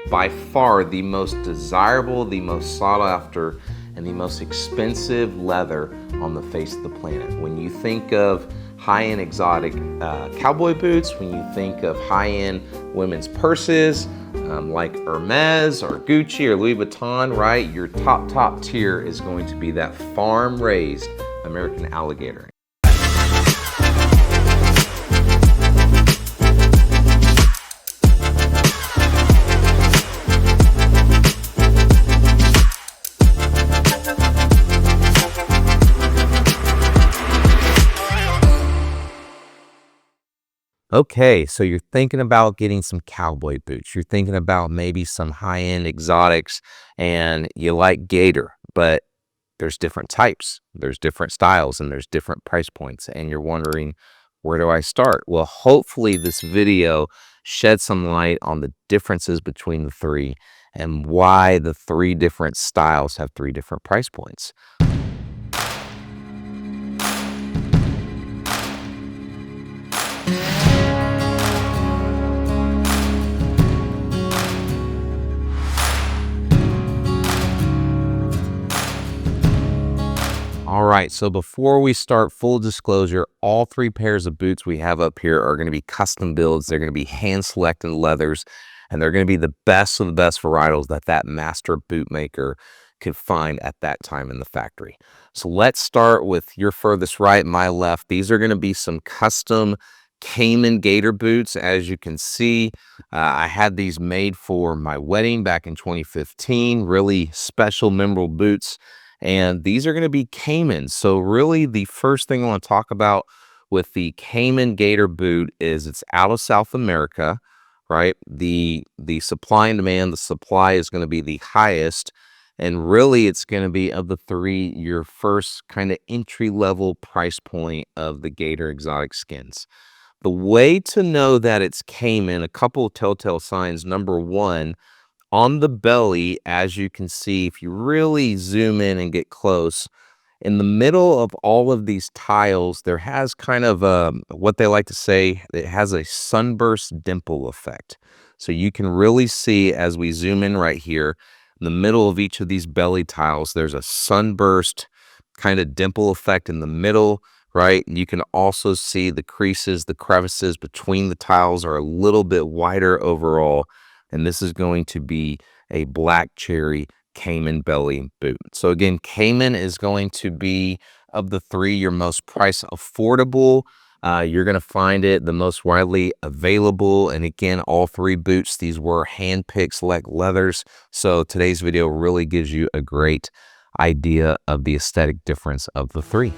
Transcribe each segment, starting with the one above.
by far the most desirable, the most sought after, and the most expensive leather on the face of the planet. When you think of high-end exotic cowboy boots, when you think of high-end women's purses, like Hermes or Gucci or Louis Vuitton, right? Your top tier is going to be that farm-raised American alligator. Okay, so you're thinking about getting some cowboy boots. You're thinking about maybe some high-end exotics, and you like Gator, but there's different types, there's different styles, and there's different price points. And you're wondering, where do I start? Well, hopefully this video sheds some light on the differences between the three and why the three different styles have three different price points. All right, so before we start, full disclosure, all three pairs of boots we have up here are going to be custom builds. They're going to be hand-selected leathers, and they're going to be the best of the best varietals that master bootmaker could find at that time in the factory. So let's start with your furthest right, my left. These are going to be some custom Caiman Gator boots. As you can see, I had these made for my wedding back in 2015. Really special, memorable boots. And these are going to be Caiman. So really the first thing I want to talk about with the Caiman Gator boot is it's out of South America, right? The supply and demand, the supply is going to be the highest. And really it's going to be, of the three, your first kind of entry-level price point of the Gator exotic skins. The way to know that it's Caiman, a couple of telltale signs. Number one, on the belly, as you can see, if you really zoom in and get close, in the middle of all of these tiles, there has kind of what they like to say, it has a sunburst dimple effect. So you can really see, as we zoom in right here, in the middle of each of these belly tiles, there's a sunburst kind of dimple effect in the middle, right? And you can also see the creases, the crevices between the tiles are a little bit wider overall. And this is going to be a black cherry Caiman belly boot. So again, Caiman is going to be, of the three, your most price affordable. You're going to find it the most widely available. And again, all three boots, these were hand-picked select leathers. So today's video really gives you a great idea of the aesthetic difference of the three.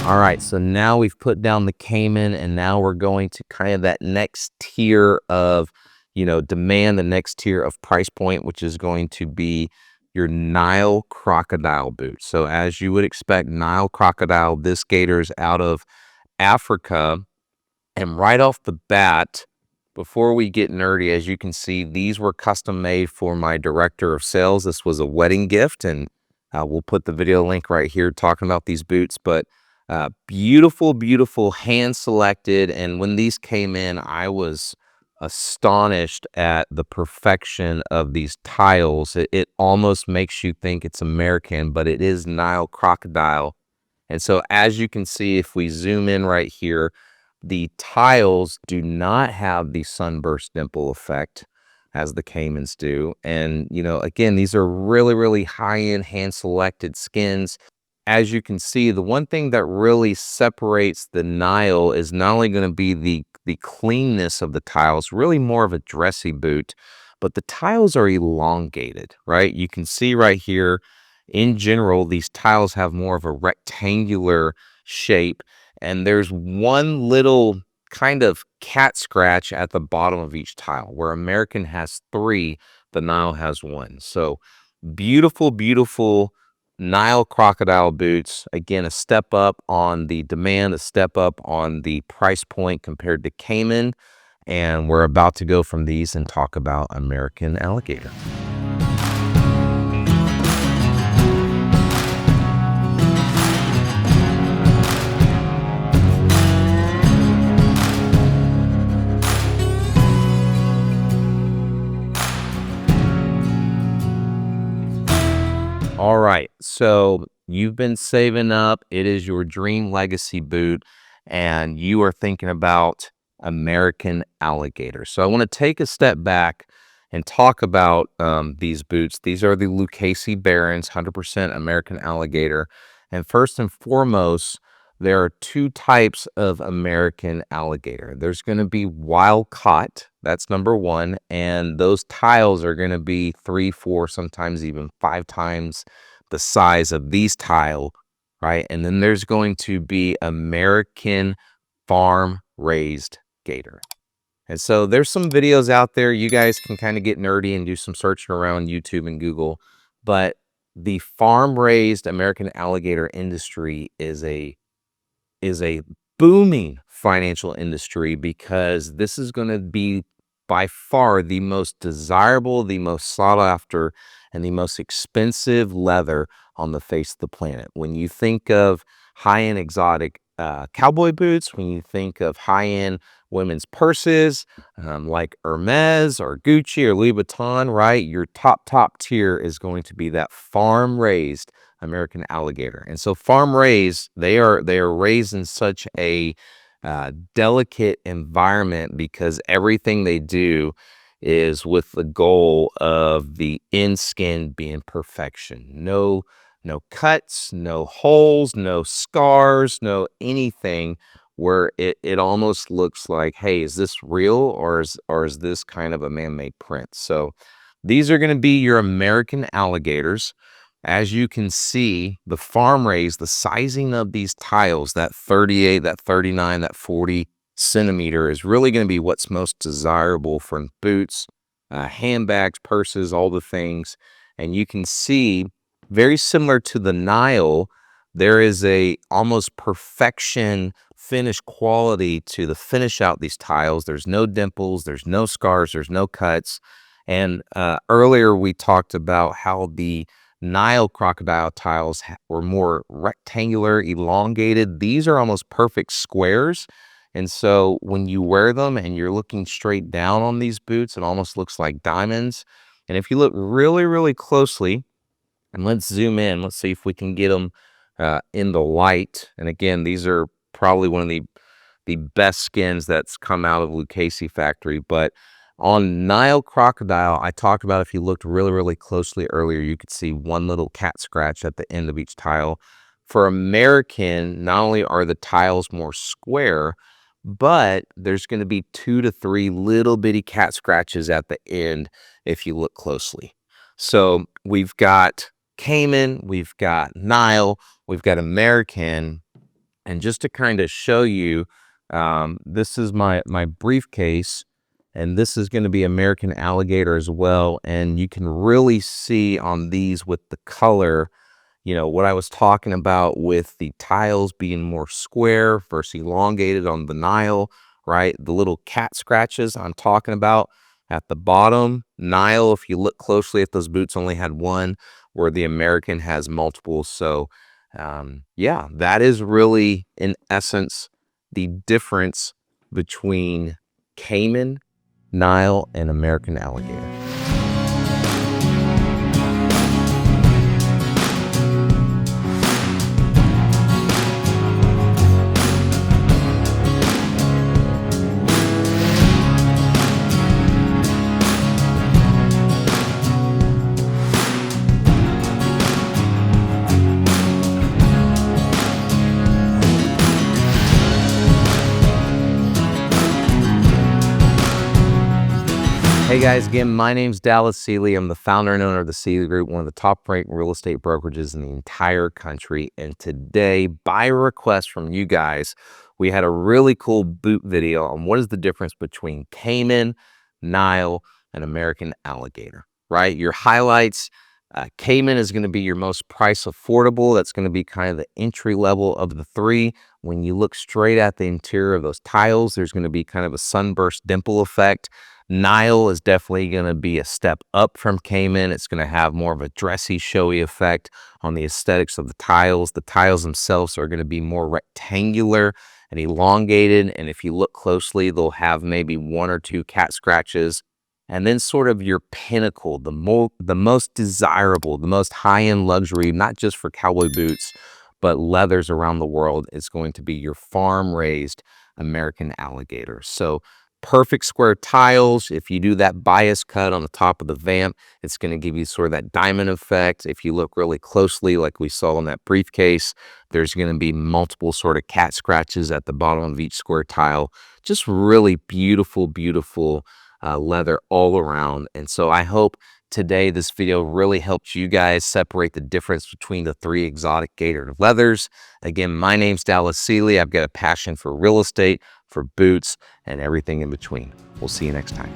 All right, so now we've put down the Caiman, and now we're going to kind of that next tier of, demand, the next tier of price point, which is going to be your Nile Crocodile boot. So as you would expect, Nile Crocodile, this gator is out of Africa. And right off the bat, before we get nerdy, as you can see, these were custom made for my director of sales. This was a wedding gift, and we'll put the video link right here talking about these boots. But beautiful, beautiful, hand selected. And when these came in, I was astonished at the perfection of these tiles. It almost makes you think it's American, but it is Nile Crocodile. And so as you can see, if we zoom in right here, the tiles do not have the sunburst dimple effect as the Caimans do. And, again, these are really, really high-end hand-selected skins. As you can see, the one thing that really separates the Nile is not only going to be the cleanness of the tiles, really more of a dressy boot, but the tiles are elongated, right? You can see right here, in general, these tiles have more of a rectangular shape, and there's one little kind of cat scratch at the bottom of each tile. Where American has three, the Nile has one. So beautiful, beautiful Nile Crocodile boots. Again, a step up on the demand, a step up on the price point compared to Caiman. And we're about to go from these and talk about American alligator. All right, so you've been saving up. It is your dream legacy boot, and you are thinking about American alligator. So I want to take a step back and talk about these boots. These are the Lucchese Barons, 100% American alligator. And first and foremost, there are two types of American alligator. There's going to be wild caught. That's number one. And those tiles are going to be 3, 4, sometimes even 5 times the size of these tile, right? And then there's going to be American farm raised gator. And so there's some videos out there. You guys can kind of get nerdy and do some searching around YouTube and Google. But the farm raised American alligator industry is a booming financial industry, because this is going to be by far the most desirable, the most sought after, and the most expensive leather on the face of the planet. When you think of high-end exotic cowboy boots, when you think of high-end women's purses like Hermes or Gucci or Louis Vuitton, right? Your top tier is going to be that farm-raised American alligator. And so farm raised, they are raised in such a delicate environment, because everything they do is with the goal of the end skin being perfection. No cuts, no holes, no scars, no anything where it almost looks like, hey, is this real, or is this kind of a man-made print? So these are going to be your American alligators. As you can see, the farm raised, the sizing of these tiles, that 38, that 39, that 40 centimeter is really going to be what's most desirable for boots, handbags, purses, all the things. And you can see, very similar to the Nile, there is a almost perfection finish quality to the finish out these tiles. There's no dimples, there's no scars, there's no cuts. And earlier we talked about how the Nile crocodile tiles were more rectangular, elongated. These are almost perfect squares. And so when you wear them and you're looking straight down on these boots, it almost looks like diamonds. And if you look really, really closely, and let's zoom in, let's see if we can get them in the light. And again, these are probably one of the best skins that's come out of Lucchese factory. But on Nile crocodile, I talked about, if you looked really, really closely earlier, you could see one little cat scratch at the end of each tile. For American, not only are the tiles more square, but there's going to be 2 to 3 little bitty cat scratches at the end if you look closely. So we've got Cayman, we've got Nile, we've got American. And just to kind of show you, this is my briefcase, and this is going to be American alligator as well. And you can really see on these with the color, you know, what I was talking about with the tiles being more square versus elongated on the Nile, right? The little cat scratches I'm talking about at the bottom. Nile, if you look closely at those boots, only had one, where the American has multiple. So yeah, that is really, in essence, the difference between Cayman, Nile, and American alligator. Hey guys, again, my name's Dallas Seeley. I'm the founder and owner of the Seeley Group, one of the top-ranked real estate brokerages in the entire country. And today, by request from you guys, we had a really cool boot video on what is the difference between Cayman, Nile, and American alligator, right? Your highlights, Cayman is going to be your most price affordable. That's going to be kind of the entry level of the three. When you look straight at the interior of those tiles, there's going to be kind of a sunburst dimple effect. Nile is definitely going to be a step up from Cayman. It's going to have more of a dressy, showy effect on the aesthetics of the tiles. The tiles themselves are going to be more rectangular and elongated. And if you look closely, they'll have maybe one or two cat scratches. And then sort of your pinnacle, the most desirable, the most high-end luxury, not just for cowboy boots, but leathers around the world, is going to be your farm-raised American alligator. So perfect square tiles. If you do that bias cut on the top of the vamp, it's going to give you sort of that diamond effect. If you look really closely, like we saw in that briefcase, there's going to be multiple sort of cat scratches at the bottom of each square tile. Just really beautiful, beautiful leather all around. And so I hope today this video really helped you guys separate the difference between the three exotic Gator leathers. Again, my name's Dallas Seeley. I've got a passion for real estate, for boots, and everything in between. We'll see you next time.